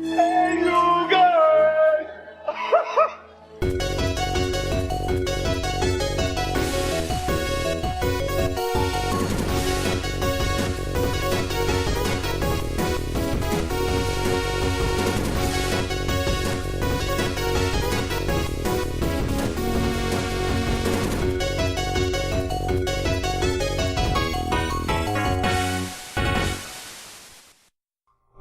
Hey, you guys!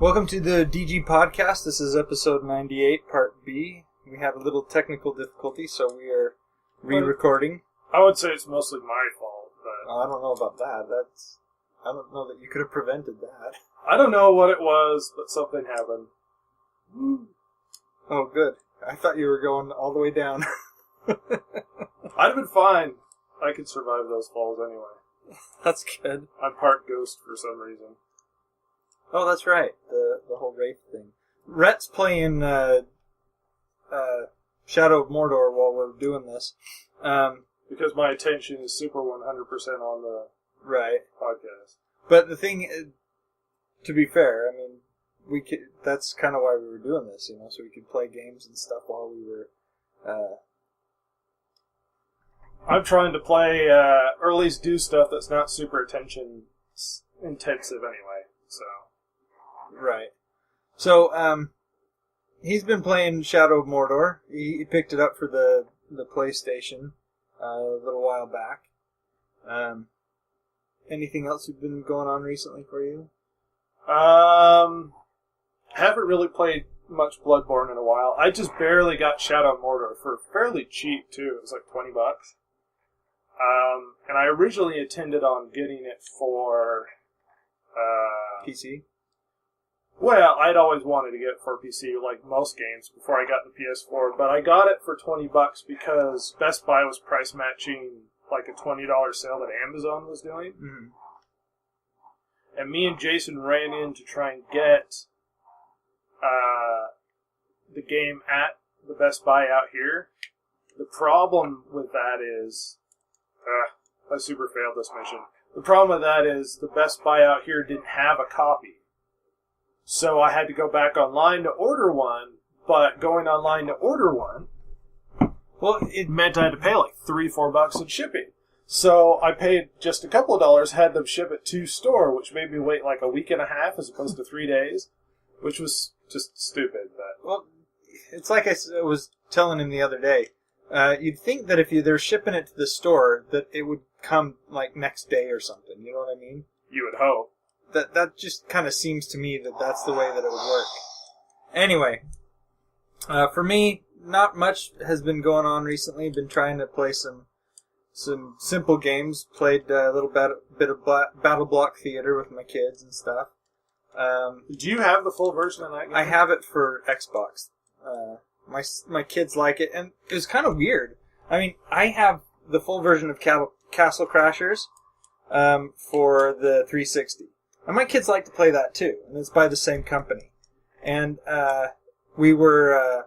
Welcome to the DG Podcast. This is episode 98, part B. We had a little technical difficulty, so we are re-recording. I would say it's mostly my fault, but... I don't know about that. I don't know that you could have prevented that. I don't know what it was, but something happened. Oh, good. I thought you were going all the way down. I'd have been fine. I could survive those falls anyway. That's good. I'm part ghost for some reason. Oh, that's right. The whole Wraith thing. Rhett's playing Shadow of Mordor while we're doing this. Because my attention is super 100% on the podcast. But the thing, to be fair, I mean, that's kind of why we were doing this, so we could play games and stuff while we were... I'm trying to play, or at least do stuff that's not super attention intensive anyway, so... Right. So, he's been playing Shadow of Mordor. He picked it up for the PlayStation a little while back. Anything else that's been going on recently for you? Haven't really played much Bloodborne in a while. I just barely got Shadow of Mordor for fairly cheap, too. It was like $20. And I originally intended on getting it for... PC? Well, I'd always wanted to get it for PC, like most games, before I got the PS4, but I got it for $20 because Best Buy was price matching like a $20 sale that Amazon was doing. Mm-hmm. And me and Jason ran in to try and get the game at the Best Buy out here. The problem with that is... I super failed this mission. The problem with that is the Best Buy out here didn't have a copy. So I had to go back online to order one, but going online to order one, well, it meant I had to pay like $3-4 in shipping. So I paid just a couple of dollars, had them ship it to store, which made me wait like a week and a half as opposed to 3 days, which was just stupid. But well, it's like I was telling him the other day. You'd think that if they're shipping it to the store, that it would come like next day or something. You know what I mean? You would hope. That just kind of seems to me that that's the way that it would work. Anyway, for me, not much has been going on recently. Been trying to play some simple games. Played a little bit of Battleblock Theater with my kids and stuff. Do you have the full version of that game? I have it for Xbox. My kids like it, and it was kind of weird. I mean, I have the full version of Castle Crashers for the 360. And my kids like to play that too, and it's by the same company. And we were...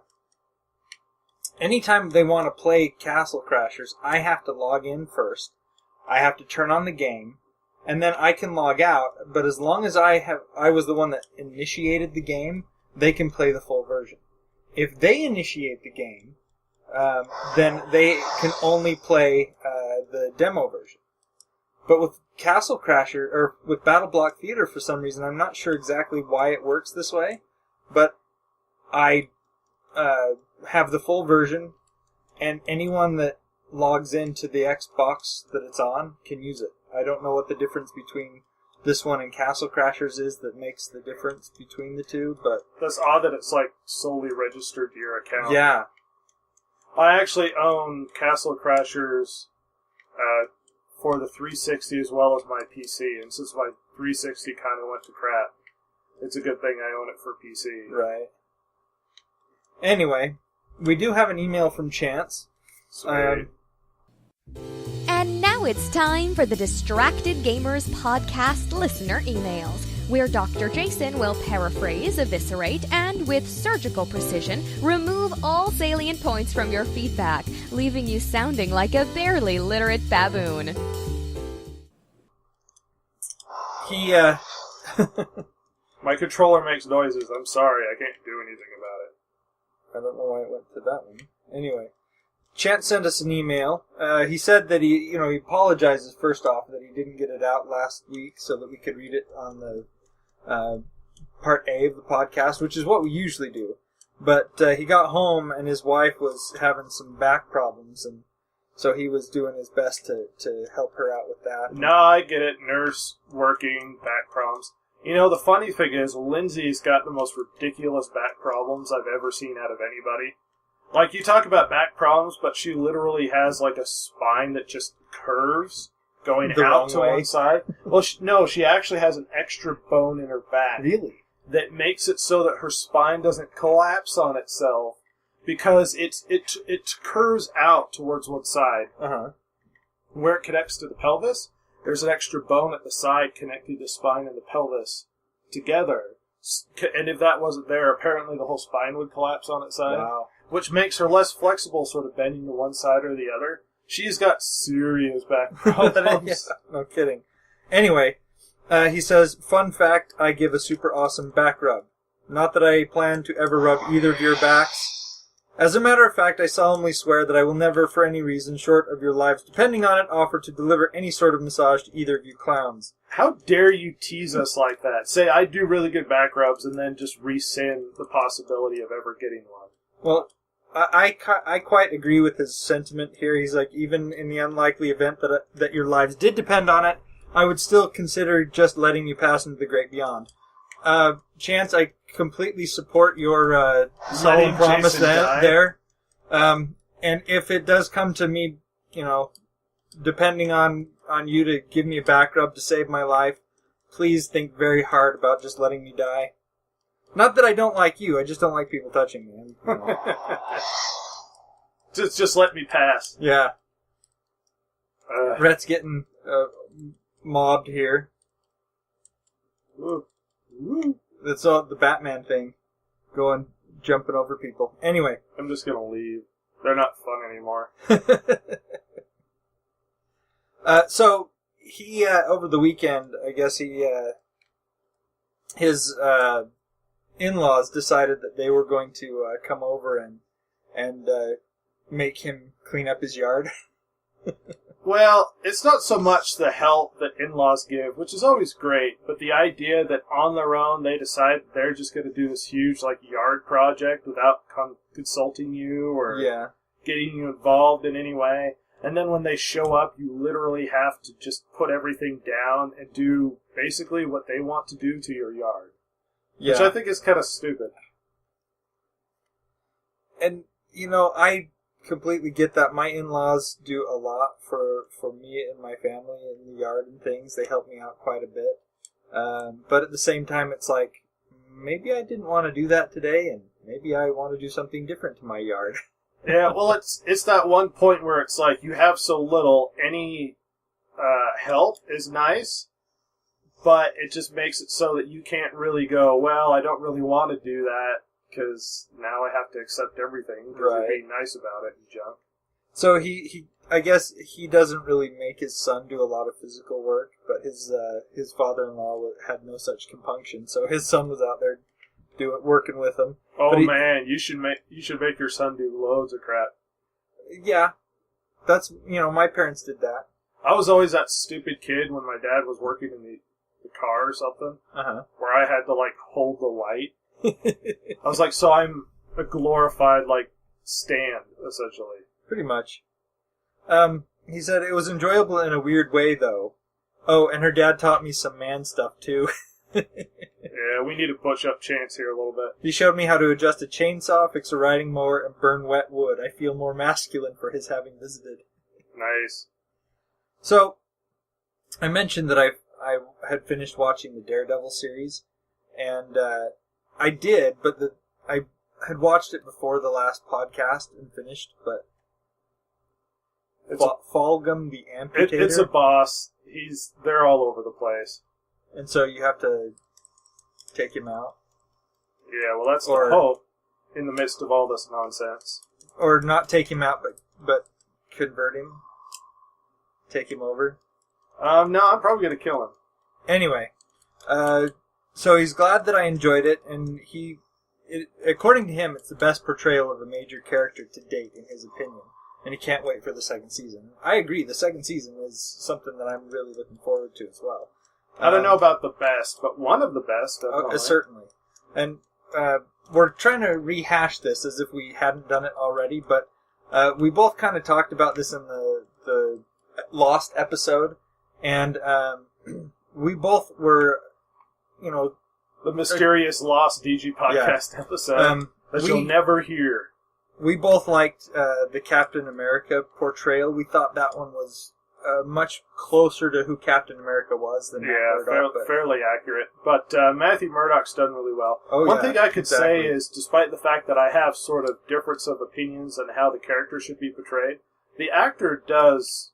anytime they want to play Castle Crashers, I have to log in first. I have to turn on the game, and then I can log out. But as long as I was the one that initiated the game, they can play the full version. If they initiate the game, then they can only play the demo version. But with Castle Crasher, or with Battleblock Theater for some reason, I'm not sure exactly why it works this way, but I have the full version, and anyone that logs into the Xbox that it's on can use it. I don't know what the difference between this one and Castle Crashers is that makes the difference between the two, but... That's odd that it's, like, solely registered to your account. Yeah. I actually own Castle Crashers for the 360 as well as my PC, and since my 360 kind of went to crap, it's a good thing I own it for PC. Right. Anyway, we do have an email from Chance. Sweet. And now it's time for the Distracted Gamers Podcast listener emails, where Dr. Jason will paraphrase, eviscerate, and with surgical precision, remove all salient points from your feedback, leaving you sounding like a barely literate baboon. He My controller makes noises. I'm sorry, I can't do anything about it. I don't know why it went to that one. Anyway, Chance sent us an email. He said that he apologizes first off that he didn't get it out last week so that we could read it on the part A of the podcast, which is what we usually do. But he got home and his wife was having some back problems, and so he was doing his best to help her out with that. No, I get it. Nurse, working, back problems. You know, the funny thing is, Lindsay's got the most ridiculous back problems I've ever seen out of anybody. Like, you talk about back problems, but she literally has, like, a spine that just curves going out to one side. Well, no, she actually has an extra bone in her back. Really? That makes it so that her spine doesn't collapse on itself because it curves out towards one side. Uh-huh. Where it connects to the pelvis, there's an extra bone at the side connecting the spine and the pelvis together. And if that wasn't there, apparently the whole spine would collapse on its side. Wow. Which makes her less flexible, sort of bending to one side or the other. She's got serious back problems. Yeah, no kidding. Anyway, he says, fun fact, I give a super awesome back rub. Not that I plan to ever rub either of your backs. As a matter of fact, I solemnly swear that I will never, for any reason short of your lives depending on it, offer to deliver any sort of massage to either of you clowns. How dare you tease us like that? Say I do really good back rubs and then just rescind the possibility of ever getting one. Well, I quite agree with his sentiment here. He's like, even in the unlikely event that your lives did depend on it, I would still consider just letting you pass into the great beyond. Chance, I completely support your solemn promise there. And if it does come to me, depending on you to give me a back rub to save my life, please think very hard about just letting me die. Not that I don't like you, I just don't like people touching me. Just let me pass. Yeah. Rhett's getting mobbed here. Ooh. That's all the Batman thing. Jumping over people. Anyway. I'm just gonna leave. They're not fun anymore. So, he, over the weekend, I guess his in-laws decided that they were going to come over and make him clean up his yard. Well, it's not so much the help that in-laws give, which is always great, but the idea that on their own they decide they're just going to do this huge yard project without consulting you or getting you involved in any way. And then when they show up, you literally have to just put everything down and do basically what they want to do to your yard. Yeah. Which I think is kind of stupid. And, I completely get that. My in-laws do a lot for me and my family in the yard and things. They help me out quite a bit. But at the same time, it's like, maybe I didn't want to do that today, and maybe I want to do something different to my yard. Yeah, well, it's that one point where it's like, you have so little, any help is nice, but it just makes it so that you can't really go, well, I don't really want to do that, because now I have to accept everything, because you're being nice about it and junk. So I guess he doesn't really make his son do a lot of physical work, but his father-in-law had no such compunction, so his son was out there working with him. Oh man, you should make your son do loads of crap. Yeah, that's my parents did that. I was always that stupid kid when my dad was working in the car or something, where I had to hold the light. I was like, so I'm a glorified stand essentially. Pretty much. He said it was enjoyable in a weird way though. Oh, and her dad taught me some man stuff too. Yeah, we need to push up Chance here a little bit. He showed me how to adjust a chainsaw, fix a riding mower, and burn wet wood. I feel more masculine for his having visited. Nice. So, I mentioned that I had finished watching the Daredevil series, and I did, but I had watched it before the last podcast and finished, but Falgum the Amputator. It's a boss. They're all over the place. And so you have to take him out. Yeah, well, that's the hope in the midst of all this nonsense. Or not take him out, but convert him. Take him over. No, I'm probably going to kill him. Anyway, So he's glad that I enjoyed it, and according to him, it's the best portrayal of a major character to date, in his opinion. And he can't wait for the second season. I agree, the second season is something that I'm really looking forward to as well. I don't know about the best, but one of the best. Certainly. And we're trying to rehash this as if we hadn't done it already, but we both kind of talked about this in the Lost episode, and we both were, the mysterious Lost DG podcast episode that you'll never hear. We both liked the Captain America portrayal. We thought that one was much closer to who Captain America was than Matt Murdock. Fairly accurate. But Matthew Murdock's done really well. One thing I could say is, despite the fact that I have sort of difference of opinions on how the character should be portrayed, the actor does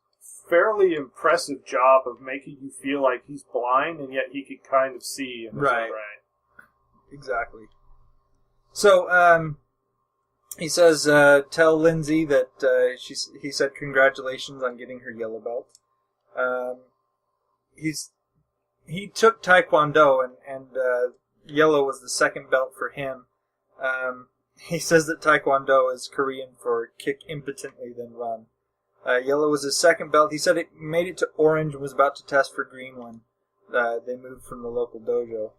fairly impressive job of making you feel like he's blind and yet he can kind of see in his own right. Exactly. So, he says, tell Lindsay that he said congratulations on getting her yellow belt. He took Taekwondo, and yellow was the second belt for him. He says that Taekwondo is Korean for kick impotently, then run. Yellow was his second belt. He said it made it to orange and was about to test for green when they moved from the local dojo.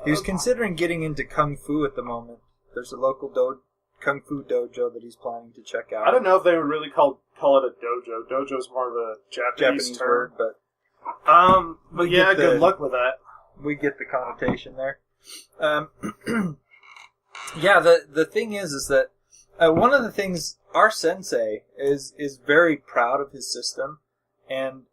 He was considering getting into Kung Fu at the moment. There's a local Kung Fu dojo that he's planning to check out. I don't know if they would really call it a dojo. Dojo's more of a Japanese term. Word, but yeah, good luck with that. We get the connotation there. Yeah, the thing is that one of the things, our sensei is very proud of his system and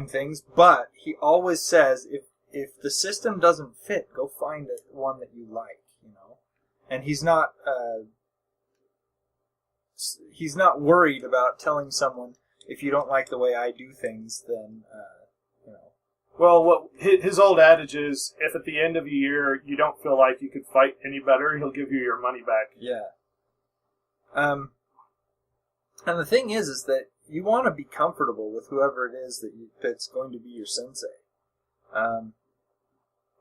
things, but he always says if the system doesn't fit, go find one that you like, And he's not worried about telling someone, if you don't like the way I do things, then Well, his old adage is, if at the end of a year you don't feel like you could fight any better, he'll give you your money back. Yeah. And the thing is that you want to be comfortable with whoever it is that's going to be your sensei.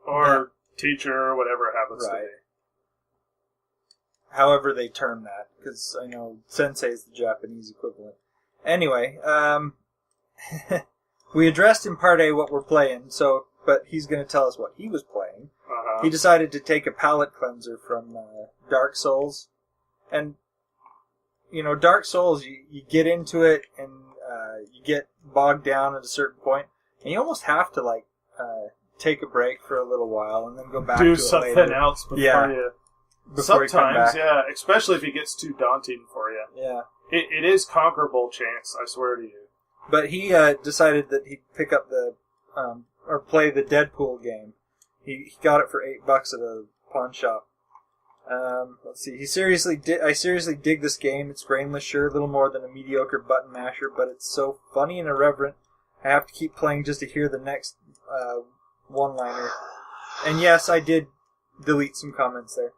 Or teacher, or whatever it happens to be. However they term that, because I know sensei is the Japanese equivalent. Anyway, we addressed in part A what we're playing, but he's going to tell us what he was playing. Uh-huh. He decided to take a palate cleanser from Dark Souls. And, Dark Souls, you get into it, and you get bogged down at a certain point, and you almost have to, take a break for a little while, and then go back to it later. Do something else before you... Sometimes, yeah, especially if it gets too daunting for you. Yeah. It is conquerable, Chance, I swear to you. But he decided that he'd pick up or play the Deadpool game. He got it for $8 at a pawn shop. Let's see. I seriously dig this game. It's brainless, sure, a little more than a mediocre button masher, but it's so funny and irreverent. I have to keep playing just to hear the next one-liner. And yes, I did delete some comments there.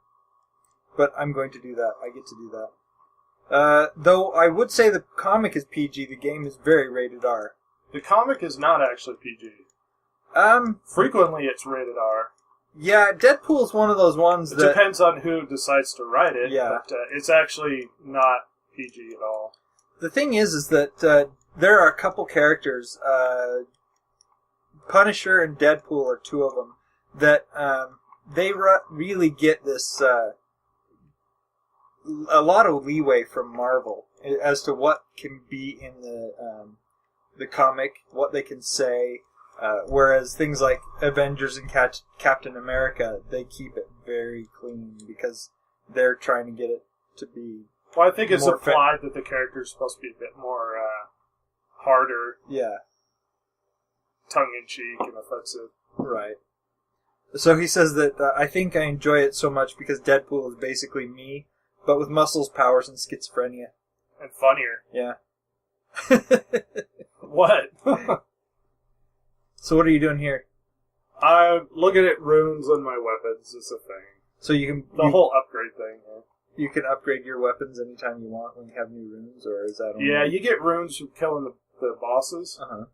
But I'm going to do that. I get to do that. Though I would say the comic is PG, the game is very rated R. The comic is not actually PG. Frequently it's rated R. Yeah, Deadpool's one of those ones that... It depends on who decides to write it, yeah. But it's actually not PG at all. The thing is that there are a couple characters, Punisher and Deadpool are two of them, that they really get this... a lot of leeway from Marvel as to what can be in the comic, what they can say, whereas things like Avengers and Captain America, they keep it very clean because they're trying to get it to be. Well, I think it's implied that the character is supposed to be a bit more harder, tongue-in-cheek and offensive. Right. So he says that I think I enjoy it so much because Deadpool is basically me, but with muscles, powers, and schizophrenia. And funnier. Yeah. What? So what are you doing here? I'm looking at runes on my weapons. It's a thing. So you can... whole upgrade thing. Yeah. You can upgrade your weapons anytime you want when you have new runes, or is that only... Yeah, you get runes from killing the bosses. Uh-huh.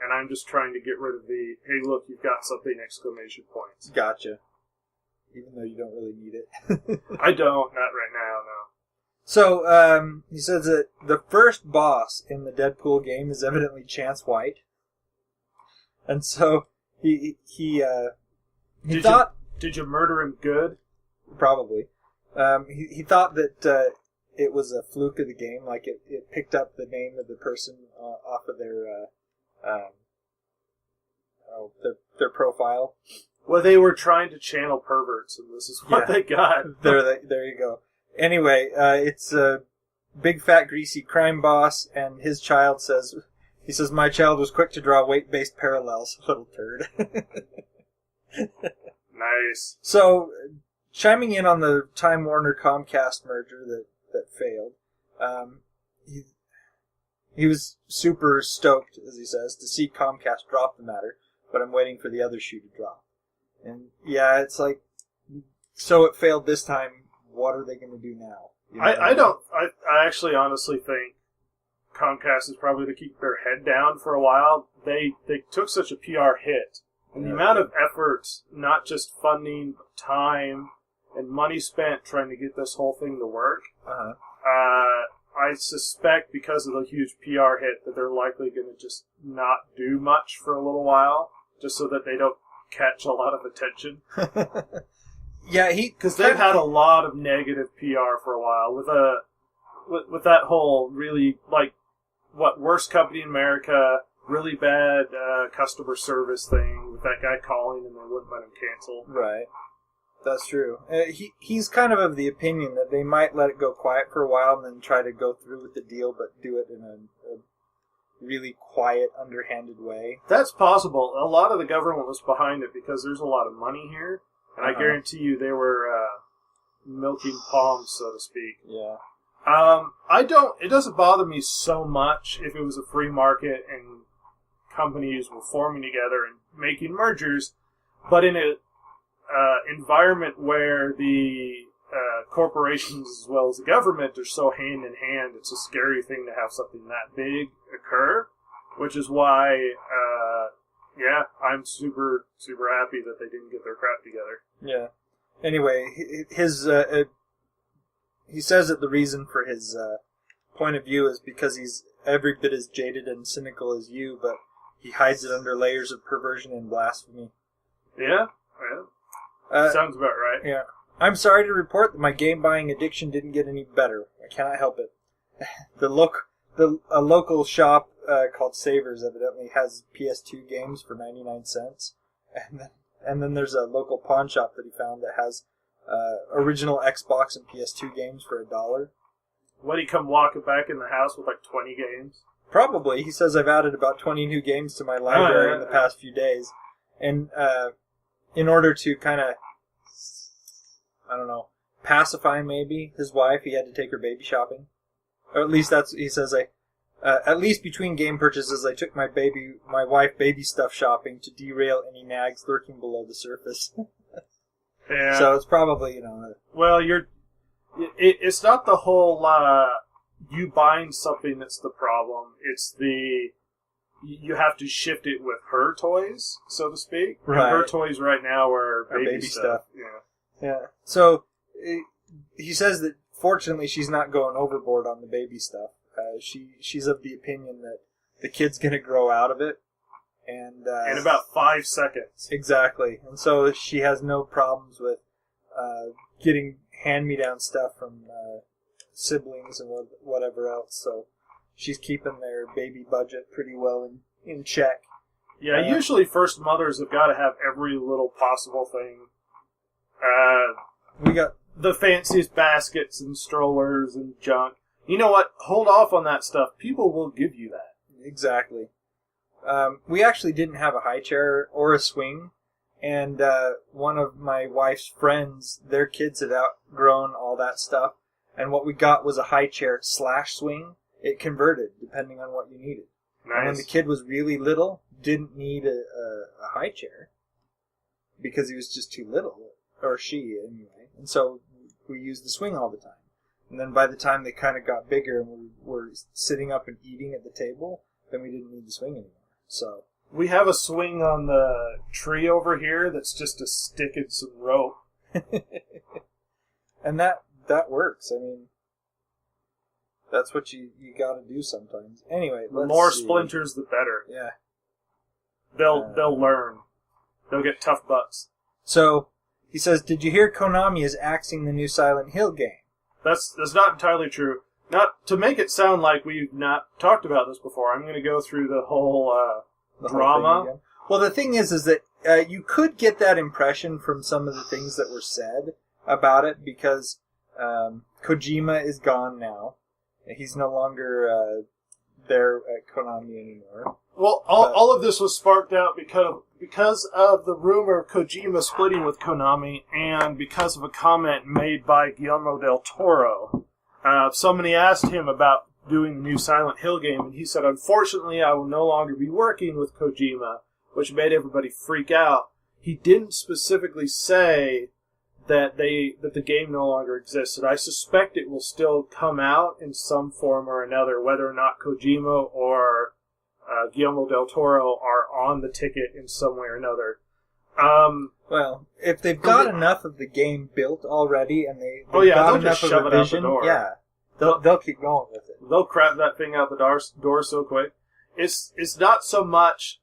And I'm just trying to get rid of the, hey look, you've got something, exclamation points. Gotcha. even though you don't really need it. I don't, not right now, no. So, he says that the first boss in the Deadpool game is evidently Chance White. And so, he thought... Did you murder him good? Probably. He thought that it was a fluke of the game, like it picked up the name of the person off of their profile. Well, they were trying to channel perverts, and this is what they got. There you go. Anyway, it's a big, fat, greasy crime boss, and his child says, my child was quick to draw weight-based parallels, little turd. Nice. So, chiming in on the Time Warner Comcast merger that failed, he was super stoked, as he says, to see Comcast drop the matter, but I'm waiting for the other shoe to drop. And yeah, it's like, so it failed this time, what are they going to do now? You know I actually honestly think Comcast is probably to keep their head down for a while. They took such a PR hit. And the amount of effort, not just funding, but time and money spent trying to get this whole thing to work, I suspect because of the huge PR hit that they're likely going to just not do much for a little while, just so that they don't catch a lot of attention. Yeah, because they've had a lot of negative PR for a while with that whole really worst company in America, really bad customer service thing with that guy calling and they wouldn't let him cancel. Right, that's true. He's kind of the opinion that they might let it go quiet for a while and then try to go through with the deal, but do it in a really quiet, underhanded way. That's possible. A lot of the government was behind it because there's a lot of money here. And I guarantee you they were milking palms, so to speak. Yeah. It doesn't bother me so much if it was a free market and companies were forming together and making mergers, but in an environment where the corporations as well as the government are so hand in hand, it's a scary thing to have something that big occur, which is why... I'm super, super happy that they didn't get their crap together. Yeah. Anyway, he says that the reason for his point of view is because he's every bit as jaded and cynical as you, but he hides it under layers of perversion and blasphemy. Yeah? Sounds about right. Yeah. I'm sorry to report that my game-buying addiction didn't get any better. I cannot help it. A local shop called Savers evidently has PS2 games for 99 cents. And then there's a local pawn shop that he found that has original Xbox and PS2 games for $1. What, he come walking back in the house with 20 games? Probably. He says I've added about 20 new games to my library in the past few days. And in order to kind of, pacify maybe his wife, he had to take her baby shopping. Or at least he says at least between game purchases, I took my wife baby stuff shopping to derail any nags lurking below the surface. Yeah. So it's probably, Well, it's not the whole, you buying something that's the problem. It's you have to shift it with her toys, so to speak. Right. And her toys right now are baby stuff. Yeah. So, he says that fortunately she's not going overboard on the baby stuff. She's of the opinion that the kid's going to grow out of it. And in about 5 seconds. Exactly. And so she has no problems with getting hand-me-down stuff from siblings and whatever else. So she's keeping their baby budget pretty well in check. Yeah, usually first mothers have got to have every little possible thing. We got the fanciest baskets and strollers and junk. You know what? Hold off on that stuff. People will give you that. Exactly. We actually didn't have a high chair or a swing, and one of my wife's friends, their kids had outgrown all that stuff, and what we got was a high chair / swing. It converted, depending on what you needed. Nice. And when the kid was really little, didn't need a high chair, because he was just too little, or she, anyway. And so we used the swing all the time. And then by the time they kind of got bigger and we were sitting up and eating at the table, then we didn't need the swing anymore. So we have a swing on the tree over here that's just a stick and some rope. And that works. I mean, that's what you got to do sometimes. Anyway, the more splinters, the better. Yeah. They'll learn. They'll get tough butts. So he says, "Did you hear Konami is axing the new Silent Hill game?" That's not entirely true. Not to make it sound like we've not talked about this before. I'm going to go through the whole drama. Well, the thing is that you could get that impression from some of the things that were said about it because Kojima is gone now. He's no longer there at Konami anymore. Well, all of this was sparked out because of the rumor of Kojima splitting with Konami and because of a comment made by Guillermo del Toro. Somebody asked him about doing the new Silent Hill game, and he said, "Unfortunately, I will no longer be working with Kojima," which made everybody freak out. He didn't specifically say that the game no longer existed. I suspect it will still come out in some form or another, whether or not Kojima or Guillermo del Toro are on the ticket in some way or another. Well, if they've got enough of the game built already, and they've got they'll enough just of shove a it out the vision, door. yeah, they'll keep going with it. They'll crap that thing out the door so quick. It's not so much.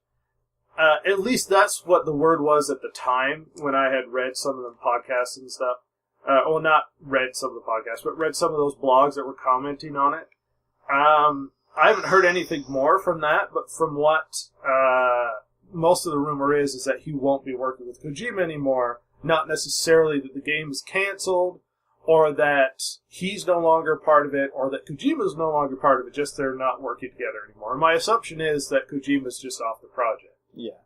At least that's what the word was at the time when I had read some of the podcasts and stuff. Well, not read some of the podcasts, but read some of those blogs that were commenting on it. I haven't heard anything more from that, but from what most of the rumor is that he won't be working with Kojima anymore. Not necessarily that the game is canceled, or that he's no longer part of it, or that Kojima's no longer part of it, just they're not working together anymore. And my assumption is that Kojima's just off the project. Yeah.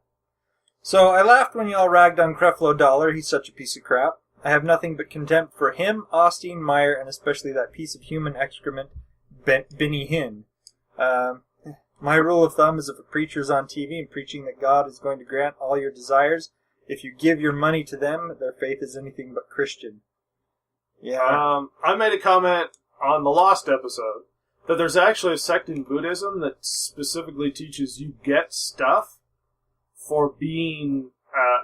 So I laughed when y'all ragged on Creflo Dollar. He's such a piece of crap. I have nothing but contempt for him, Austin, Meyer, and especially that piece of human excrement, Benny Hinn. My rule of thumb is if a preacher's on TV and preaching that God is going to grant all your desires, if you give your money to them, their faith is anything but Christian. Yeah. I made a comment on the Lost episode that there's actually a sect in Buddhism that specifically teaches you get stuff for being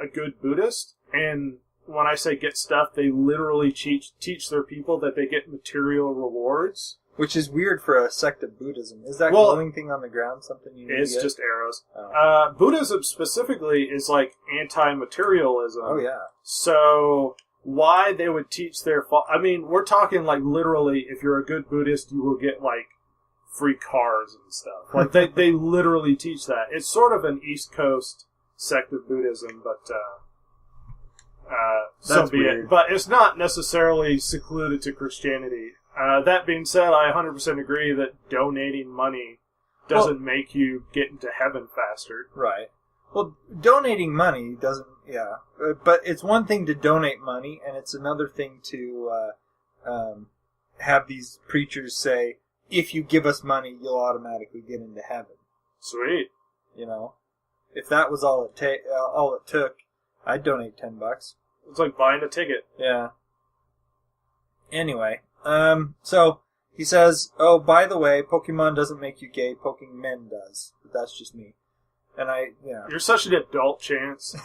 a good Buddhist. And when I say get stuff, they literally teach their people that they get material rewards. Which is weird for a sect of Buddhism. Is that glowing thing on the ground something you need It's to get? just arrows. Oh. Buddhism specifically is like anti-materialism. Oh, yeah. So why they would teach their... I mean, we're talking like literally, if you're a good Buddhist, you will get like free cars and stuff. Like they literally teach that. It's sort of an East Coast sect of Buddhism, but so be it. But it's not necessarily secluded to Christianity. That being said, I 100% agree that donating money doesn't make you get into heaven faster. Right. Well, donating money doesn't, yeah. But it's one thing to donate money, and it's another thing to have these preachers say, if you give us money, you'll automatically get into heaven. Sweet. You know? If that was all it took, I'd donate $10. It's like buying a ticket. Yeah. Anyway, so he says, "Oh, by the way, Pokemon doesn't make you gay. Poking men does. But that's just me." And You're such an adult, Chance.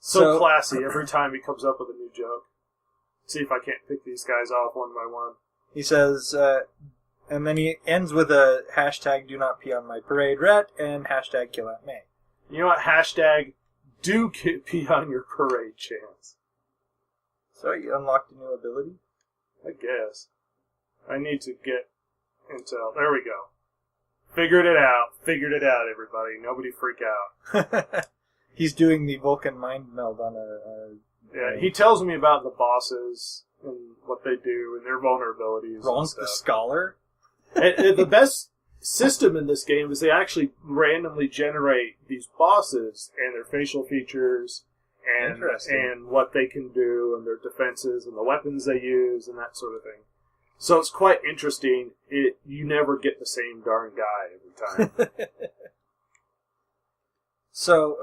So classy every time he comes up with a new joke. See if I can't pick these guys off one by one. He says, and then he ends with a hashtag "Do not pee on my parade, Rhett," and hashtag "Kill Aunt May." You know what? Hashtag do pee on your parade, Chance. So you unlocked a new ability? I guess. I need to get intel. There we go. Figured it out. Figured it out, everybody. Nobody freak out. He's doing the Vulcan mind meld on a yeah, he tells me about the bosses and what they do and their vulnerabilities. Ronk the Scholar? And the best system in this game is they actually randomly generate these bosses and their facial features and what they can do and their defenses and the weapons they use and that sort of thing. So it's quite interesting. You never get the same darn guy every time. So,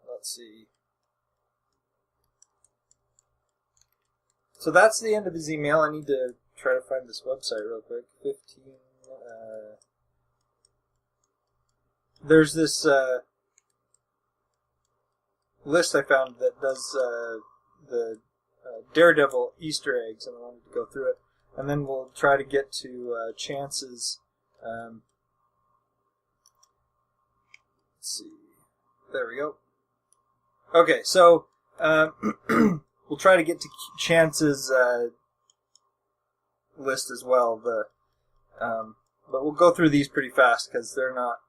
let's see. So that's the end of his email. I need to try to find this website real quick. 15... there's this list I found that does the Daredevil Easter eggs, and I wanted to go through it. And then we'll try to get to Chance's... let's see. There we go. Okay, so we'll try to get to Chance's list as well. But we'll go through these pretty fast because they're not...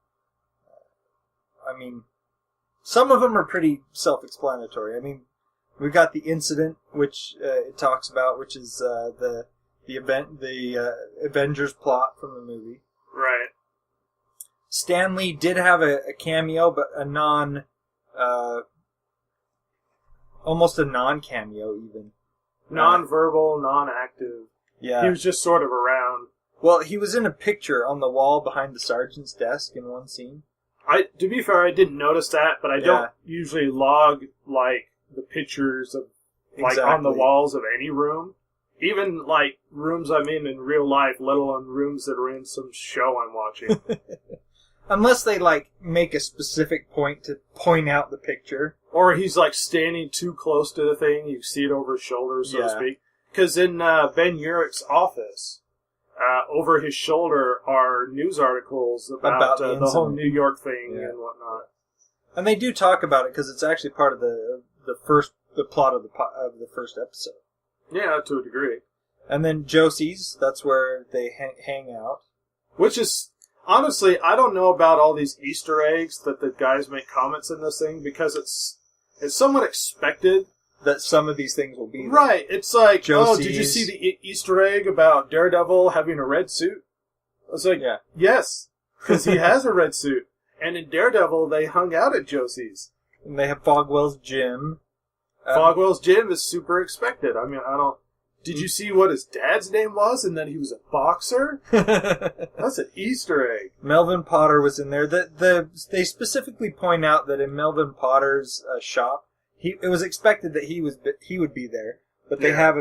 some of them are pretty self-explanatory. I mean, we've got the incident, which it talks about, which is the Avengers plot from the movie. Right. Stan Lee did have a cameo, but almost a non-cameo even. Non-verbal, non-active. Yeah. He was just sort of around. Well, he was in a picture on the wall behind the sergeant's desk in one scene. To be fair, I didn't notice that, but I don't usually log, the pictures of, on the walls of any room. Even, rooms I'm in real life, let alone rooms that are in some show I'm watching. Unless they, make a specific point to point out the picture. Or he's, standing too close to the thing, you see it over his shoulder, so to speak. Because in Ben Urich's office, over his shoulder are news articles about the whole New York thing and whatnot. And they do talk about it, because it's actually part of the plot of the first episode. Yeah, to a degree. And then Josie's, that's where they hang out. Which is, honestly, I don't know about all these Easter eggs that the guys make comments in this thing, because it's somewhat expected that some of these things will be there. Right, it's like, Josie's. Did you see the Easter egg about Daredevil having a red suit? I was like, yes, because he has a red suit. And in Daredevil, they hung out at Josie's. And they have Fogwell's gym. Fogwell's gym is super expected. Did you see what his dad's name was and that he was a boxer? That's an Easter egg. Melvin Potter was in there. They specifically point out that in Melvin Potter's shop, it was expected that he would be there, but they have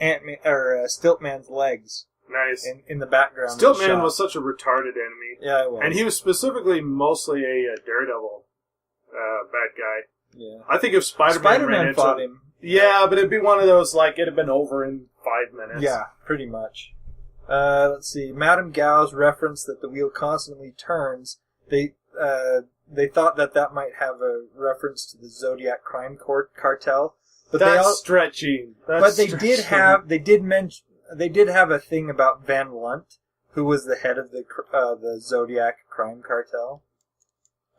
Stiltman's legs. Nice. In the background. Stiltman was such a retarded enemy. Yeah, it was. And he was specifically mostly a Daredevil bad guy. Yeah. I think if Spider-Man fought him. Yeah, but it'd be one of those, it'd have been over in 5 minutes. Yeah, pretty much. Let's see. Madame Gao's reference that the wheel constantly turns, they thought that might have a reference to the Zodiac crime cartel. But that's stretching. They did have a thing about Van Lunt, who was the head of the Zodiac crime cartel.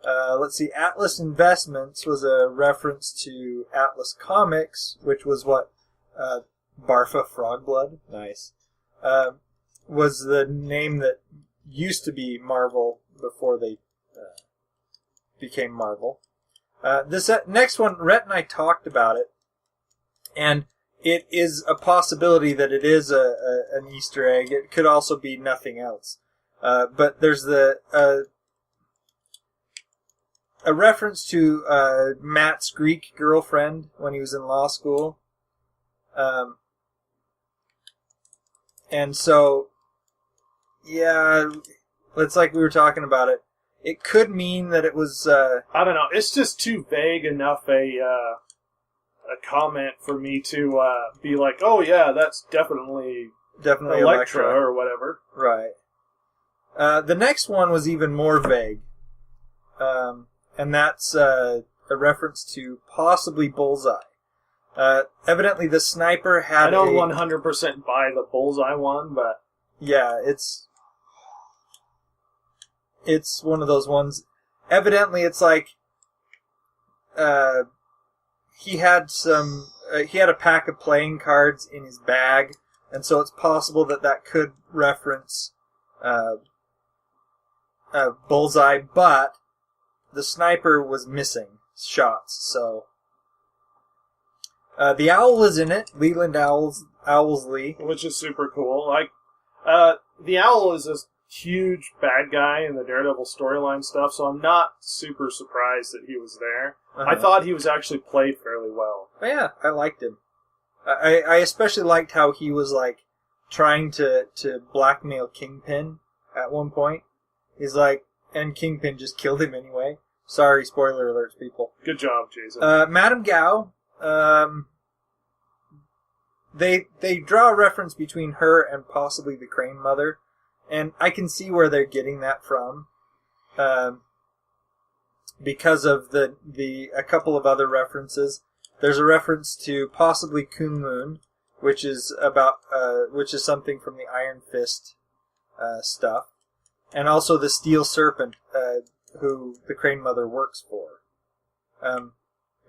Let's see, Atlas Investments was a reference to Atlas Comics, which was what Barfa Frogblood, nice, was the name that used to be Marvel before they became Marvel. This next one, Rhett and I talked about it, and it is a possibility that it is an Easter egg. It could also be nothing else. But there's a reference to Matt's Greek girlfriend when he was in law school. And so, yeah, it's like we were talking about it. It could mean that it was... I don't know. It's just too vague enough a comment for me to be like, oh yeah, that's definitely Elektra or whatever. Right. The next one was even more vague. And that's a reference to possibly Bullseye. Evidently the sniper had I don't 100% buy the Bullseye one, but... Yeah, it's one of those ones. Evidently it's like... he had a pack of playing cards in his bag, and so it's possible that could reference Bullseye, but the sniper was missing shots, so... the owl is in it, Leland Owlsley. Which is super cool. The owl is a huge bad guy in the Daredevil storyline stuff, so I'm not super surprised that he was there. Uh-huh. I thought he was actually played fairly well. Oh, yeah, I liked him. I especially liked how he was, trying to blackmail Kingpin at one point. He's like, and Kingpin just killed him anyway. Sorry, spoiler alerts, people. Good job, Jason. Madame Gao, they draw a reference between her and possibly the Crane Mother, and I can see where they're getting that from, because of a couple of other references. There's a reference to possibly Kunlun, which is something from the Iron Fist stuff, and also the Steel Serpent, who the Crane Mother works for.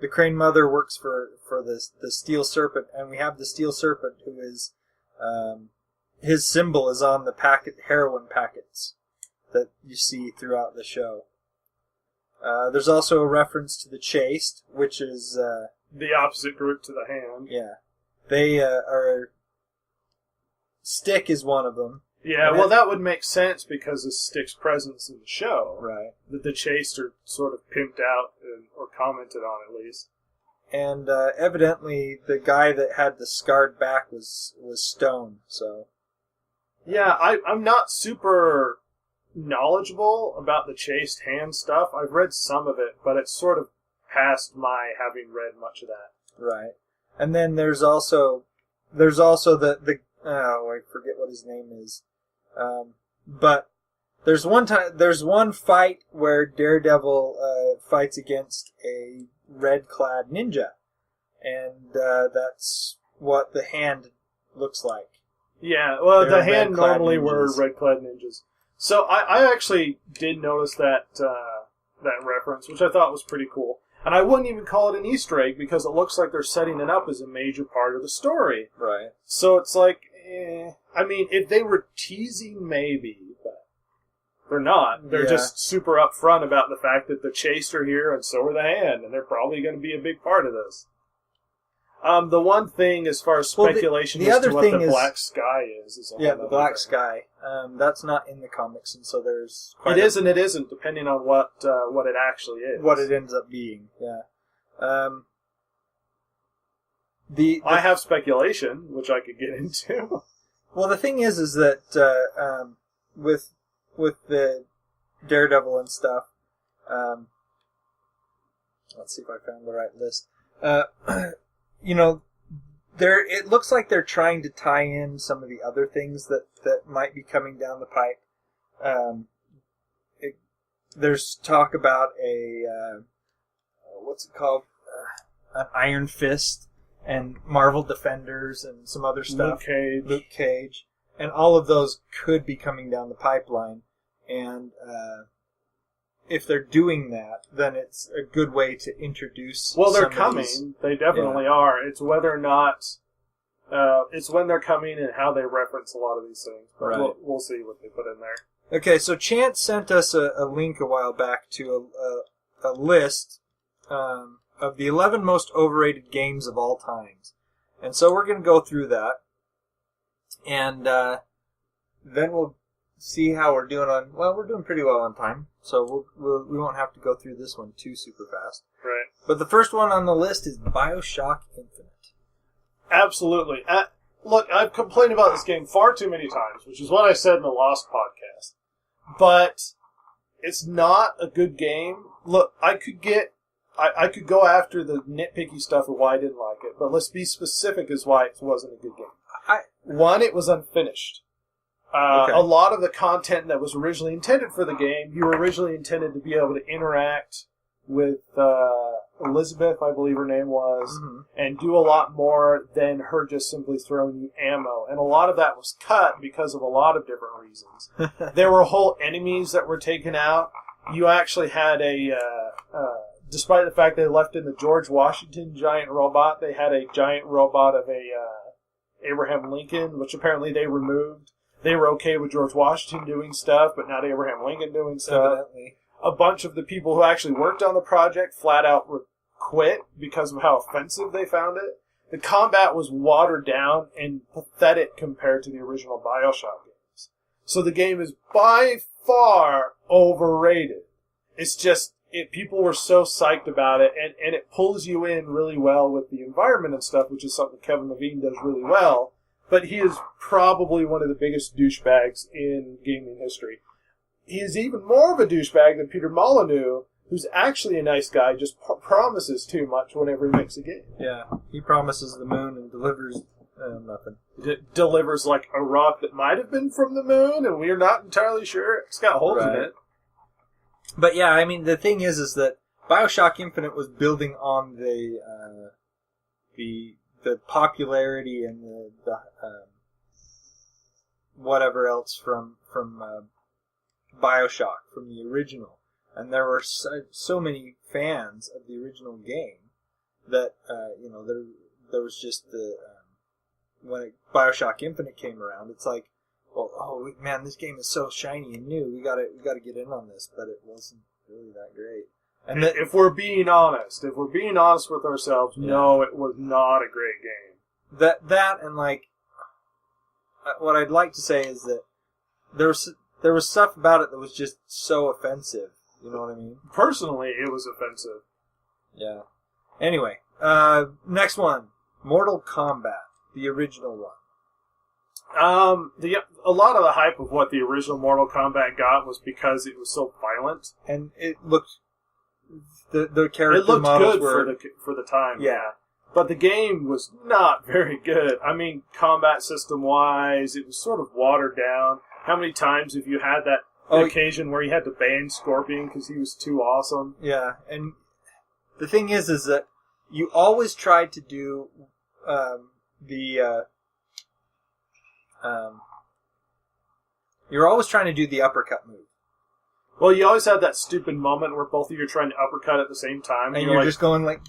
The Crane Mother works for the Steel Serpent, and we have the Steel Serpent, who is his symbol is on the heroin packets that you see throughout the show. There's also a reference to the Chaste, which is the opposite group to the Hand. Yeah, they are. Stick is one of them. Yeah, well, that would make sense because of Stick's presence in the show. Right. That the Chaste are sort of pimped out or commented on, at least. And evidently, the guy that had the scarred back was Stone. So. Yeah, I'm not super knowledgeable about the Chaste Hand stuff. I've read some of it, but it's sort of past my having read much of that. Right. And then there's also the I forget what his name is. But there's one fight where Daredevil fights against a red-clad ninja, and that's what the Hand looks like. Yeah, well, They're the Hand normally ninjas. were red-clad ninjas. So I actually did notice that reference, which I thought was pretty cool. And I wouldn't even call it an Easter egg because it looks like they're setting it up as a major part of the story. Right. So it's like, I mean, if they were teasing, maybe, but they're not. They're just super upfront about the fact that the Chaste are here and so are the Hand, and they're probably going to be a big part of this. The one thing as far as speculation as to what the Black Sky is the Black Sky. That's not in the comics, and so there's it is and it isn't, depending on what it actually is. What it ends up being, yeah. I have speculation, which I could get into. Well, the thing is that with the Daredevil and stuff, let's see if I found the right list. It looks like they're trying to tie in some of the other things that might be coming down the pipe. There's talk about what's it called? An Iron Fist and Marvel Defenders and some other stuff. Luke Cage. And all of those could be coming down the pipeline. And if they're doing that, then it's a good way to introduce. Well, they're coming. They definitely are. It's whether or not. It's when they're coming and how they reference a lot of these things. But right. we'll see what they put in there. Okay, so Chance sent us a link a while back to a list of the 11 most overrated games of all times. And so we're going to go through that. And then we'll see how we're doing on... Well, we're doing pretty well on time. So we won't have to go through this one too super fast. Right. But the first one on the list is BioShock Infinite. Absolutely. Look, I've complained about this game far too many times, which is what I said in the Lost podcast. But it's not a good game. Look, I could go after the nitpicky stuff of why I didn't like it, but let's be specific as why it wasn't a good game. One, it was unfinished. Okay. A lot of the content that was originally intended for the game, you were originally intended to be able to interact with Elizabeth, I believe her name was, and do a lot more than her just simply throwing you ammo. And a lot of that was cut because of a lot of different reasons. There were whole enemies that were taken out. You actually had despite the fact they left in the George Washington giant robot, they had a giant robot of Abraham Lincoln, which apparently they removed. They were okay with George Washington doing stuff, but not Abraham Lincoln doing stuff. Evidently. A bunch of the people who actually worked on the project flat out quit because of how offensive they found it. The combat was watered down and pathetic compared to the original BioShock games. So the game is by far overrated. It's just, people were so psyched about it, and it pulls you in really well with the environment and stuff, which is something Kevin Levine does really well. But he is probably one of the biggest douchebags in gaming history. He is even more of a douchebag than Peter Molyneux, who's actually a nice guy, just promises too much whenever he makes a game. Yeah, he promises the moon and delivers nothing. Delivers like a rock that might have been from the moon, and we're not entirely sure. It's got holes in it. But yeah, I mean, the thing is that BioShock Infinite was building on the popularity and the whatever else from BioShock, from the original. And there were so many fans of the original game that, there was just when BioShock Infinite came around, it's like, well, oh man, this game is so shiny and new. We gotta get in on this, but it wasn't really that great. And if we're being honest with ourselves, no, it was not a great game. That and like, what I'd like to say is that there was stuff about it that was just so offensive. You know what I mean? Personally, it was offensive. Yeah. Anyway, next one, Mortal Kombat, the original one. A lot of the hype of what the original Mortal Kombat got was because it was so violent, and it looked the character it looked models good were for the time. Yeah. But the game was not very good. I mean, combat system wise, it was sort of watered down. How many times have you had that occasion where you had to ban Scorpion because he was too awesome? Yeah, and the thing is that you always tried to do you're always trying to do the uppercut move. Well, you always had that stupid moment where both of you are trying to uppercut at the same time. And you're like, just going like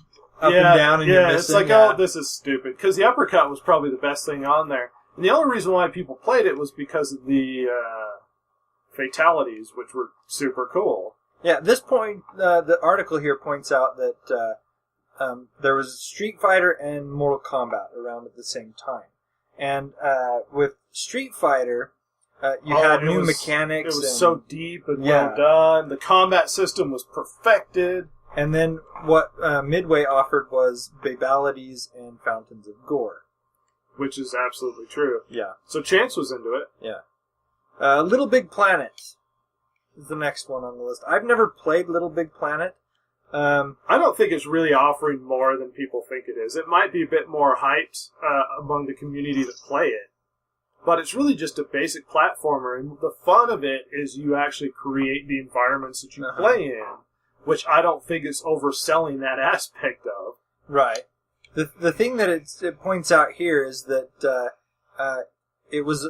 up and down and you're missing. It's like, oh, this is stupid. Because the uppercut was probably the best thing on there. And the only reason why people played it was because of the fatalities, which were super cool. Yeah, at this point, the article here points out that there was Street Fighter and Mortal Kombat around at the same time. And with Street Fighter, you had new mechanics. It was so deep and well done. The combat system was perfected. And then what Midway offered was Babalities and Fountains of Gore. Which is absolutely true. Yeah. So Chance was into it. Yeah. Little Big Planet is the next one on the list. I've never played Little Big Planet. I don't think it's really offering more than people think it is. It might be a bit more hyped among the community that play it. But it's really just a basic platformer, and the fun of it is you actually create the environments that you play in, which I don't think is overselling that aspect of. Right. The thing that it points out here is that it was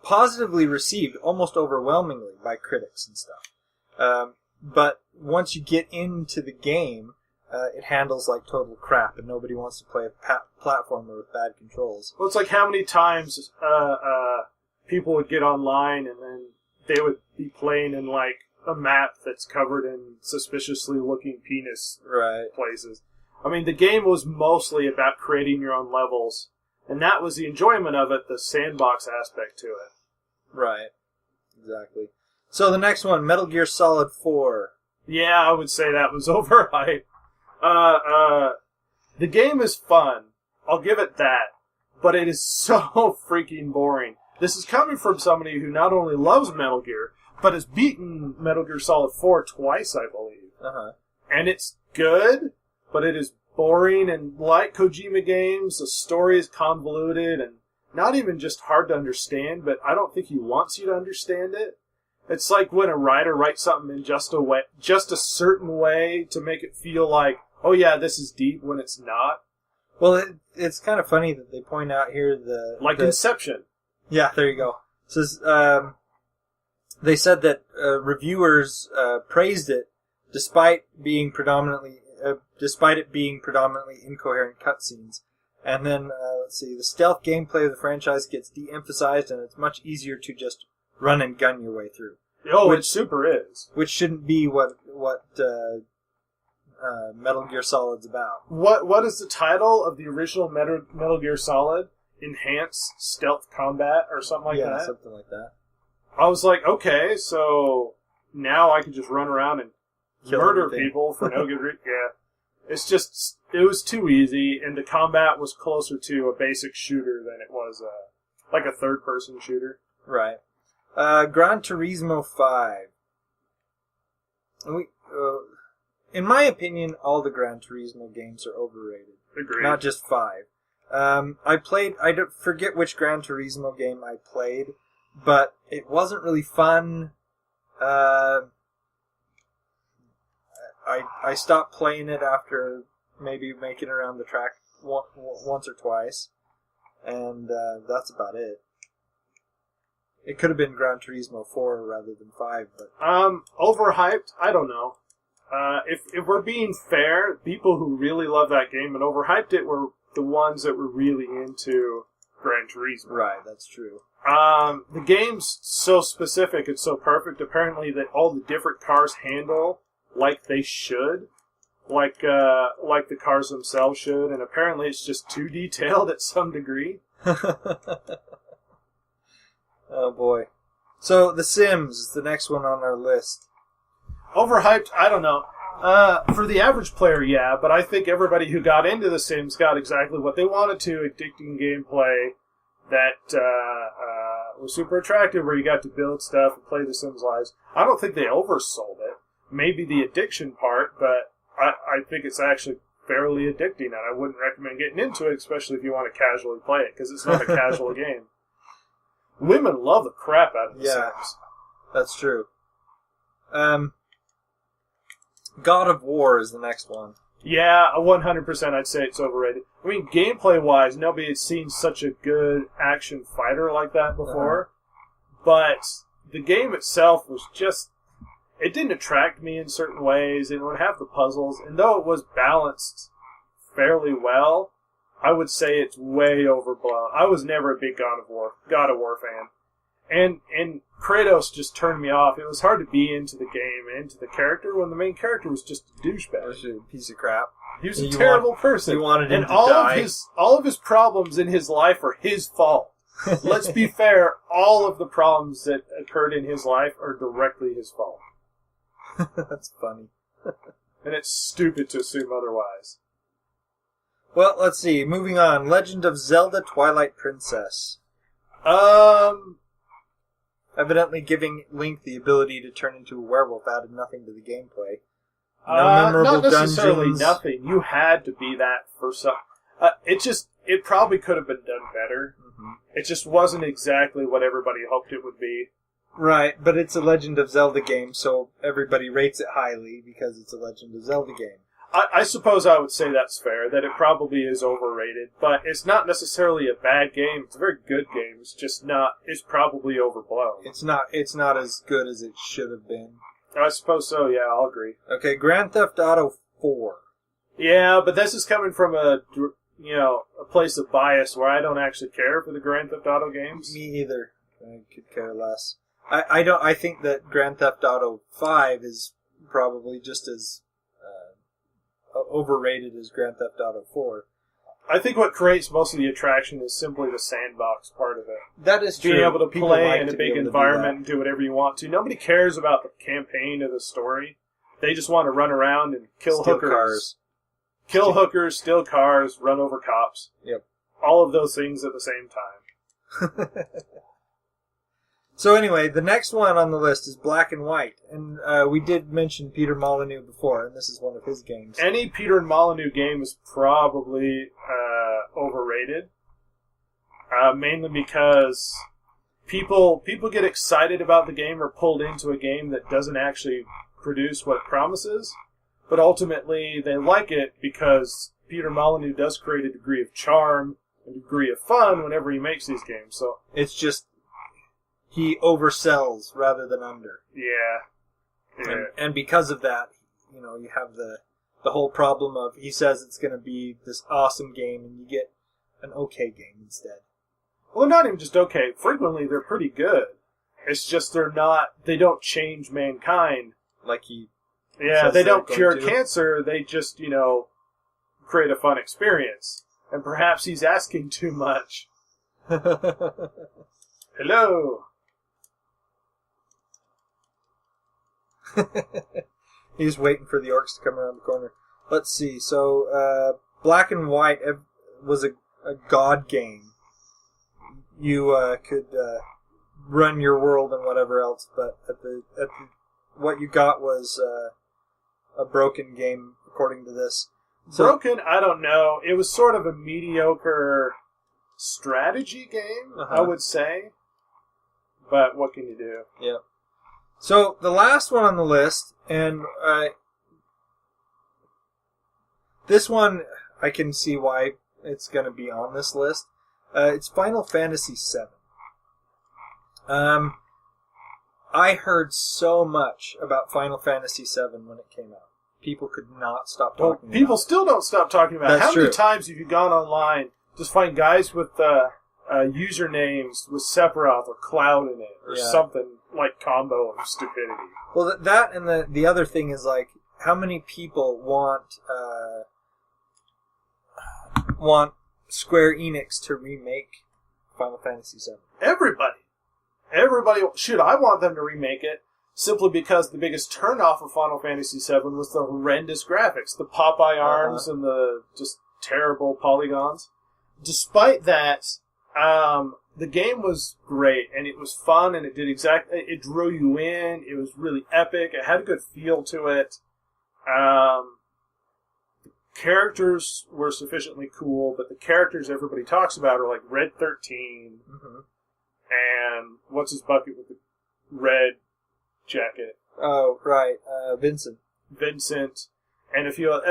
positively received almost overwhelmingly by critics and stuff. But once you get into the game, it handles like total crap, and nobody wants to play a platformer with bad controls. Well, it's like how many times people would get online and then they would be playing in like a map that's covered in suspiciously looking penis places. I mean, the game was mostly about creating your own levels, and that was the enjoyment of it, the sandbox aspect to it. Right. Exactly. So the next one, Metal Gear Solid 4. Yeah, I would say that was overhyped. The game is fun. I'll give it that. But it is so freaking boring. This is coming from somebody who not only loves Metal Gear, but has beaten Metal Gear Solid 4 twice, I believe. And it's good, but it is boring, and like Kojima games, the story is convoluted and not even just hard to understand, but I don't think he wants you to understand it. It's like when a writer writes something in just a certain way to make it feel like, oh yeah, this is deep, when it's not. Well, it's kind of funny that they point out here Inception. Yeah, there you go. It says, they said that reviewers praised it despite it being predominantly incoherent cutscenes. And then, let's see, the stealth gameplay of the franchise gets de-emphasized, and it's much easier to just run and gun your way through. Oh, it super is. Which shouldn't be what Metal Gear Solid's about. What is the title of the original Metal Gear Solid? Enhanced Stealth Combat or something like that? Yeah, something like that. I was like, okay, so now I can just run around and murder people for no good reason. Yeah. It's just, it was too easy, and the combat was closer to a basic shooter than it was like a third-person shooter. Right. Gran Turismo 5. in my opinion, all the Gran Turismo games are overrated. Agreed. Not just 5. I don't forget which Gran Turismo game I played, but it wasn't really fun. I stopped playing it after maybe making it around the track once or twice, and that's about it. It could have been Gran Turismo 4 rather than 5, but... Overhyped? I don't know. If we're being fair, people who really love that game and overhyped it were the ones that were really into Gran Turismo. Right, that's true. The game's so specific and so perfect, apparently, that all the different cars handle like they should. Like the cars themselves should, and apparently it's just too detailed at some degree. Oh boy. So, The Sims is the next one on our list. Overhyped? I don't know. For the average player, yeah, but I think everybody who got into The Sims got exactly what they wanted to. Addicting gameplay that was super attractive, where you got to build stuff and play The Sims lives. I don't think they oversold it. Maybe the addiction part, but I think it's actually fairly addicting, and I wouldn't recommend getting into it, especially if you want to casually play it, because it's not a casual game. Women love the crap out of The Sims. That's true. God of War is the next one. Yeah, 100% I'd say it's overrated. I mean, gameplay-wise, nobody had seen such a good action fighter like that before. But the game itself was just... It didn't attract me in certain ways. It would have the puzzles. And though it was balanced fairly well, I would say it's way overblown. I was never a big God of War fan. And Kratos just turned me off. It was hard to be into the game and into the character when the main character was just a douchebag. That's a piece of crap. He was a terrible person. You wanted him and to die. all of his problems in his life are his fault. Let's be fair, all of the problems that occurred in his life are directly his fault. That's funny. And it's stupid to assume otherwise. Well, let's see. Moving on. Legend of Zelda Twilight Princess. Evidently giving Link the ability to turn into a werewolf added nothing to the gameplay. No memorable not necessarily dungeons. Nothing. You had to be that for some... It probably could have been done better. Mm-hmm. It just wasn't exactly what everybody hoped it would be. Right, but it's a Legend of Zelda game, so everybody rates it highly because it's a Legend of Zelda game. I suppose I would say that's fair, that it probably is overrated, but it's not necessarily a bad game. It's a very good game. It's just not... It's probably overblown. It's not as good as it should have been. I suppose so, yeah, I'll agree. Okay, Grand Theft Auto 4. Yeah, but this is coming from a place of bias where I don't actually care for the Grand Theft Auto games. Me either. I could care less. I think that Grand Theft Auto 5 is probably just as overrated as Grand Theft Auto 4. I think what creates most of the attraction is simply the sandbox part of it. That is true. Being able to People play like in a to be big able to environment and do whatever you want to. Nobody cares about the campaign or the story. They just want to run around and kill Steal hookers. cars. Kill hookers, steal cars, run over cops. Yep. All of those things at the same time. So anyway, the next one on the list is Black and White. And we did mention Peter Molyneux before, and this is one of his games. Any Peter Molyneux game is probably overrated. Mainly because people get excited about the game or pulled into a game that doesn't actually produce what it promises. But ultimately, they like it because Peter Molyneux does create a degree of charm, a degree of fun whenever he makes these games. So It's just... he oversells rather than under. Yeah. And because of that, you have the whole problem of he says it's going to be this awesome game and you get an okay game instead. Well, they're not even just okay. Frequently, they're pretty good. It's just they don't change mankind. Like he... Yeah, says they they're don't going cure to. cancer. They just, create a fun experience. And perhaps he's asking too much. Hello. He's waiting for the orcs to come around the corner. Let's see. So, Black and White was a god game. You could run your world and whatever else, but at the what you got was a broken game, according to this. So, Broken, I don't know. It was sort of a mediocre strategy game, I would say. But what can you do? Yeah. So the last one on the list, and this one I can see why it's going to be on this list. It's Final Fantasy VII. I heard so much about Final Fantasy VII when it came out. People could not stop talking about it. People still don't stop talking about it. That's How many true. times have you gone online, just find guys with usernames with Sephiroth or Cloud in it, or something like combo of stupidity? Well, that and the other thing is, like, how many people want Square Enix to remake Final Fantasy VII? Everybody. Shoot, I want them to remake it simply because the biggest turnoff of Final Fantasy VII was the horrendous graphics, the Popeye arms and the just terrible polygons. Despite that, the game was great, and it was fun, and it it drew you in. It was really epic. It had a good feel to it. The characters were sufficiently cool, but the characters everybody talks about are like Red 13, and what's his bucket with the red jacket? Oh, right. Vincent. And if you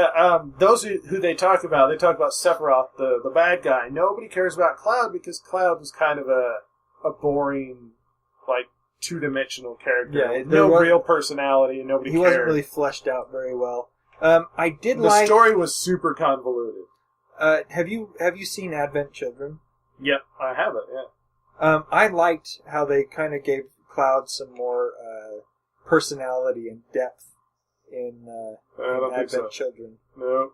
those who they talk about Sephiroth, the bad guy. Nobody cares about Cloud because Cloud was kind of a boring, like, two-dimensional character. Yeah, no real personality, and nobody cared. He wasn't really fleshed out very well. The story was super convoluted. Have you seen Advent Children? Yep, I have it. Yeah. I liked how they kind of gave Cloud some more personality and depth in Advent Children. No.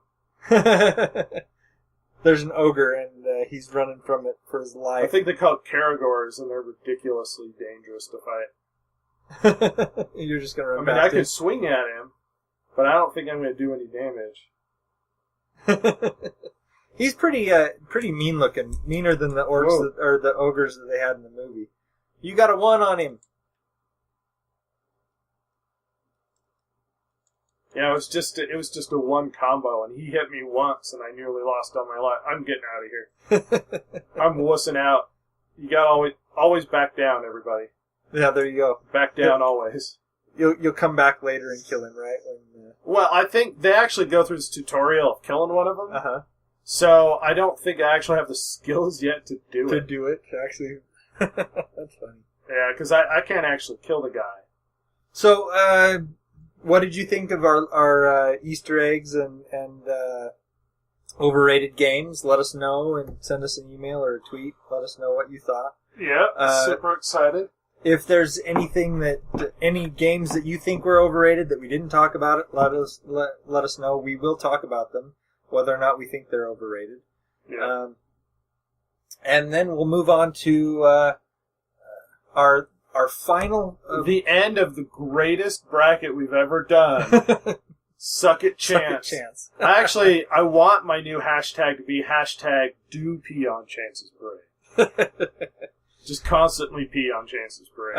There's an ogre, and he's running from it for his life. I think they call it Karagors, and they're ridiculously dangerous to fight. You're just going to run I mean, back I could swing at him, but I don't think I'm going to do any damage. He's pretty mean looking, meaner than the orcs or the ogres that they had in the movie. You got a 1 on him. Yeah, it was just a one combo, and he hit me once, and I nearly lost all my life. I'm getting out of here. I'm wussing out. You got always back down, everybody. Yeah, there you go. Back down always. You'll come back later and kill him, right? Well, I think they actually go through this tutorial of killing one of them. So I don't think I actually have the skills yet to do it. Actually. That's funny. Yeah, because I can't actually kill the guy. So, what did you think of our Easter eggs and overrated games? Let us know and send us an email or a tweet. Let us know what you thought. Yeah, super excited. If there's any games that you think were overrated that we didn't talk about, let us know. We will talk about them, whether or not we think they're overrated. Yeah. And then we'll move on to our final... the end of the greatest bracket we've ever done. Suck it, Chance. I want my new hashtag to be hashtag do pee on Chance's parade. Just constantly pee on Chance's parade.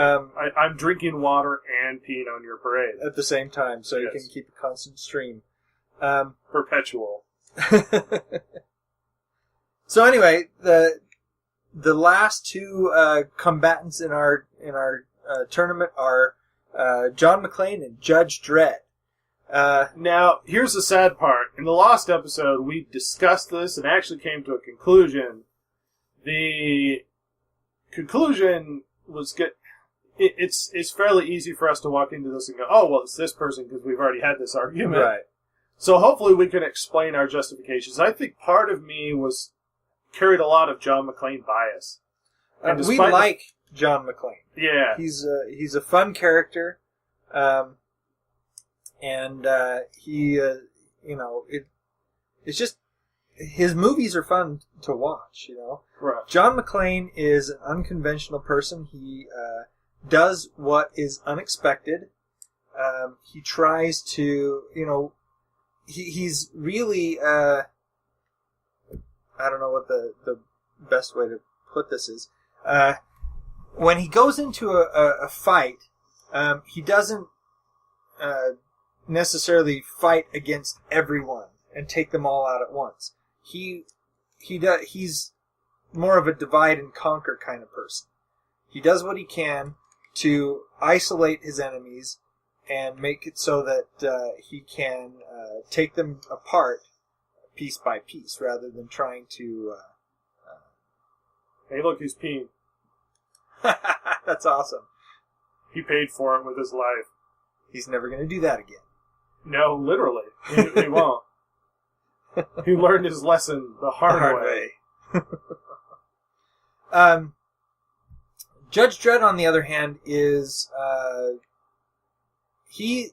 I'm drinking water and peeing on your parade. At the same time, so you can keep a constant stream. Perpetual. So anyway, the last two combatants in our tournament are John McClane and Judge Dredd. Now, here's the sad part. In the last episode, we discussed this and actually came to a conclusion. The conclusion was good. It's fairly easy for us to walk into this and go, oh, well, it's this person because we've already had this argument. Right. So hopefully we can explain our justifications. I think part of me carried a lot of John McClane bias. We like John McClane. Yeah. He's a fun character. It's just, his movies are fun to watch, Right. John McClane is an unconventional person. He does what is unexpected. He tries to, he's really, I don't know what the best way to put this is. When he goes into a fight, he doesn't necessarily fight against everyone and take them all out at once. He's more of a divide and conquer kind of person. He does what he can to isolate his enemies and make it so that he can take them apart piece by piece, rather than trying to... Hey, look, he's peeing. That's awesome. He paid for it with his life. He's never going to do that again. No, literally. He won't. He learned his lesson the hard way. Judge Dredd, on the other hand, is... he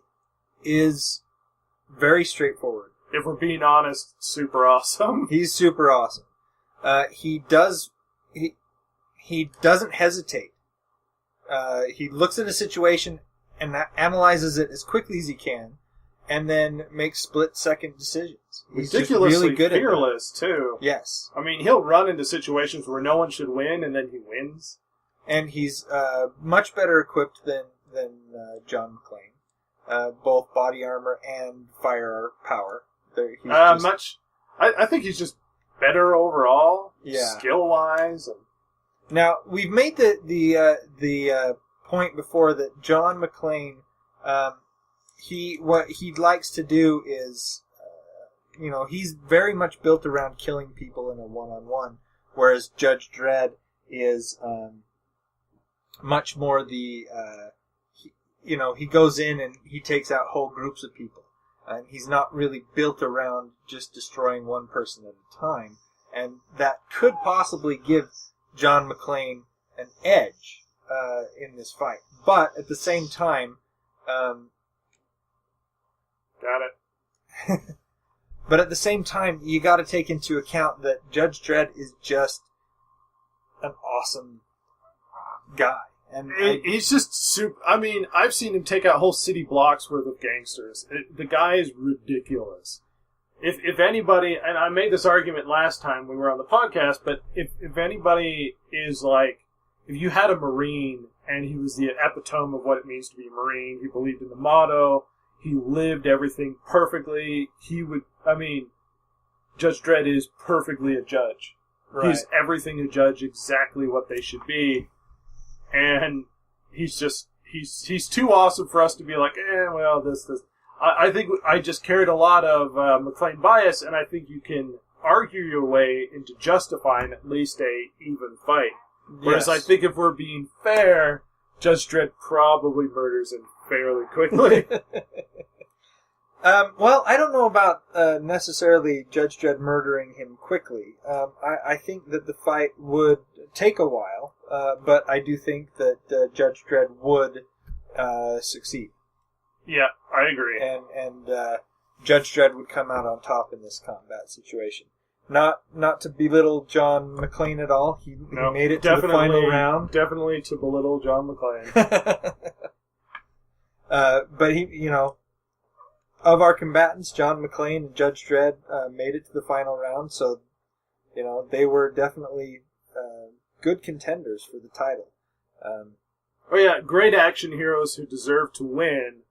is very straightforward. If we're being honest, super awesome. He's super awesome. He doesn't hesitate. He looks at a situation and analyzes it as quickly as he can, and then makes split-second decisions. He's ridiculously just really good fearless, too. Yes. I mean, he'll run into situations where no one should win, and then he wins. And he's much better equipped than John McClane. Both body armor and firepower. I think he's just better overall, skill-wise. Now, we've made the point before that John McClane, what he likes to do is, he's very much built around killing people in a one-on-one, whereas Judge Dredd is much more the, he goes in and he takes out whole groups of people. And he's not really built around just destroying one person at a time. And that could possibly give John McClane an edge in this fight. But at the same time... Got it. But at the same time, you got to take into account that Judge Dredd is just an awesome guy. And he's just super... I mean, I've seen him take out whole city blocks worth of gangsters. The guy is ridiculous. If anybody... And I made this argument last time we were on the podcast, but if anybody is like... If you had a Marine, and he was the epitome of what it means to be a Marine, he believed in the motto, he lived everything perfectly, he would... I mean, Judge Dredd is perfectly a judge. Right. He's everything a judge, exactly what they should be. And he's just, he's too awesome for us to be like, well, this. I think I just carried a lot of McClane bias, and I think you can argue your way into justifying at least a even fight. Whereas I think if we're being fair, Judge Dredd probably murders him fairly quickly. Well, I don't know about necessarily Judge Dredd murdering him quickly. I think that the fight would take a while, but I do think that Judge Dredd would succeed. Yeah, I agree. And Judge Dredd would come out on top in this combat situation. Not to belittle John McClane at all. He made it to the final round. Definitely to belittle John McClane. But he, of our combatants, John McClane and Judge Dredd made it to the final round, so, they were definitely good contenders for the title. Oh yeah, great action heroes who deserve to win.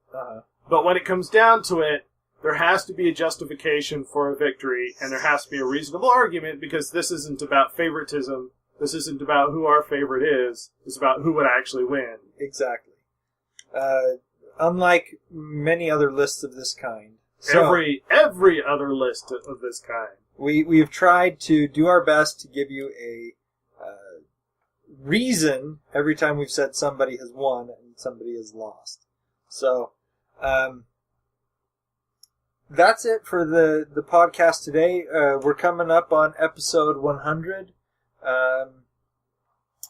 But when it comes down to it, there has to be a justification for a victory, and there has to be a reasonable argument, because this isn't about favoritism. This isn't about who our favorite is. It's about who would actually win. Exactly. Unlike many other lists of this kind. So, every other list of this kind. We've tried to do our best to give you a reason every time we've said somebody has won and somebody has lost. So, that's it for the podcast today. We're coming up on episode 100.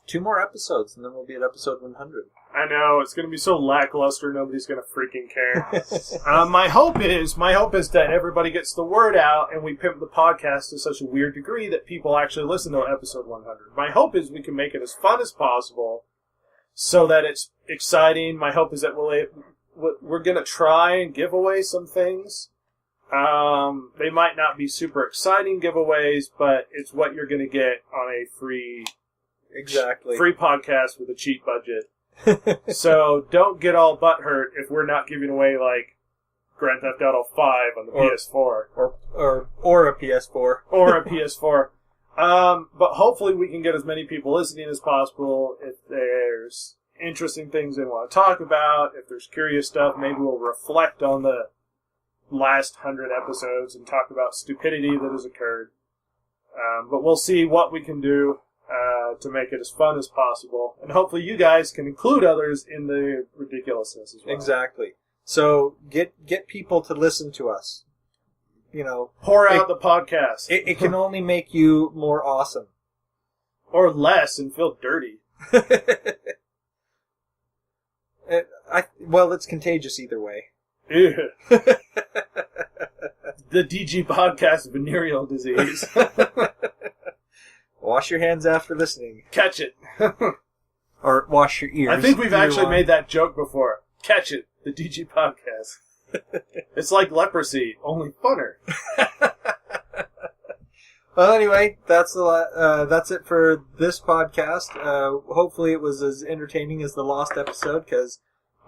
2 more episodes, and then we'll be at episode 100. I know, it's going to be so lackluster, nobody's going to freaking care. My hope is that everybody gets the word out, and we pimp the podcast to such a weird degree that people actually listen to episode 100. My hope is we can make it as fun as possible, so that it's exciting. My hope is that we're going to try and give away some things. They might not be super exciting giveaways, but it's what you're going to get on a free podcast with a cheap budget. So don't get all butthurt if we're not giving away, like, Grand Theft Auto 5 on the PS4. Or a PS4. Or a PS4. But hopefully we can get as many people listening as possible. If there's interesting things they want to talk about, if there's curious stuff, maybe we'll reflect on the last 100 episodes and talk about stupidity that has occurred. But we'll see what we can do to make it as fun as possible. And hopefully you guys can include others in the ridiculousness as well. Exactly. So get people to listen to us. Pour out the podcast. It can only make you more awesome. Or less and feel dirty. Well, it's contagious either way. Ew. The DG podcast venereal disease. Wash your hands after listening. Catch it. Or wash your ears. I think we've actually made that joke before. Catch it. The DG podcast. It's like leprosy, only funner. Well, anyway, that's it for this podcast. Hopefully it was as entertaining as the Lost episode, because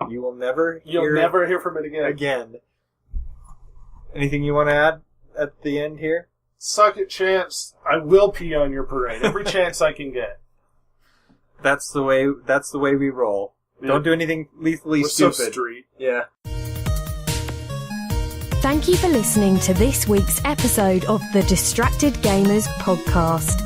you'll never hear from it again. Anything you want to add at the end here? Suck it, chance. I will pee on your parade every chance I can get. That's the way we roll. Yeah. Don't do anything lethally We're stupid. So street. Yeah. Thank you for listening to this week's episode of the Distracted Gamers podcast.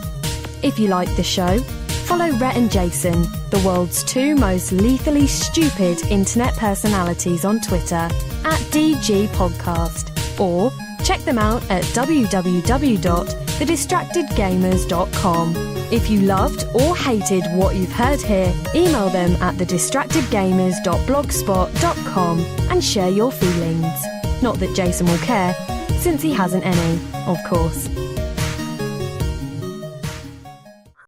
If you like the show, follow Rhett and Jason, the world's two most lethally stupid internet personalities, on Twitter @DG Podcast, or check them out at www.thedistractedgamers.com. If you loved or hated what you've heard here, email them at thedistractedgamers.blogspot.com and share your feelings. Not that Jason will care, since he hasn't any, of course.